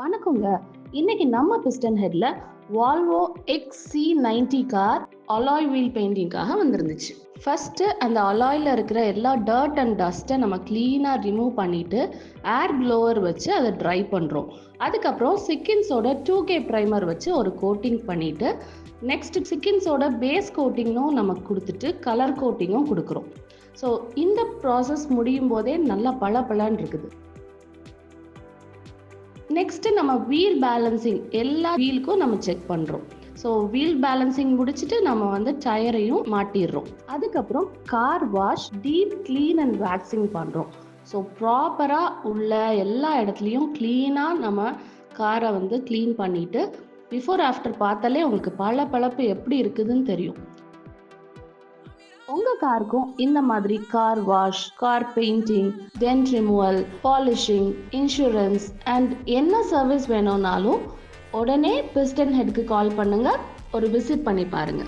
வணக்கங்க. இன்னைக்கு நம்ம பிஸ்டன் ஹெட்ல Volvo XC90 car alloy wheel பெயிண்டிங்காக வந்திருந்துச்சு. ஃபர்ஸ்ட் அந்த அலாயில் இருக்கிற எல்லா டர்ட் அண்ட் டஸ்ட்டை நம்ம கிளீனாக ரிமூவ் பண்ணிட்டு ஏர் ப்ளோவர் வச்சு அதை ட்ரை பண்ணுறோம். அதுக்கப்புறம் சிக்கின்ஸோட 2K ப்ரைமர் வச்சு ஒரு கோட்டிங் பண்ணிட்டு நெக்ஸ்ட் சிக்கின்ஸோட பேஸ் கோட்டிங்கும் நமக்கு கொடுத்துட்டு கலர் கோட்டிங்கும் கொடுக்குறோம். ஸோ இந்த ப்ராசஸ் முடியும் போதே நல்லா பளபளன்னு இருக்குது. நெக்ஸ்ட் நம்ம வீல் பேலன்சிங் எல்லா வீலுக்கும் நம்ம செக் பண்றோம். ஸோ வீல் பேலன்சிங் முடிச்சுட்டு நம்ம டயரையும் மாட்டிடுறோம். அதுக்கப்புறம் car wash, deep clean and waxing பண்றோம். ஸோ ப்ராப்பரா உள்ள எல்லா இடத்துலையும் கிளீனா நம்ம காரை கிளீன் பண்ணிட்டு பிஃபோர் ஆஃப்டர் பார்த்தாலே உங்களுக்கு பளபளப்பு எப்படி இருக்குதுன்னு தெரியும். உங்க காருக்கும் இந்த மாதிரி car wash, car painting, dent removal, polishing, insurance and என்ன சர்வீஸ் வேணும்னாலும் உடனே பிஸ்டன் ஹெட்க்கு கால் பண்ணுங்க, ஒரு விசிட் பண்ணி பாருங்க.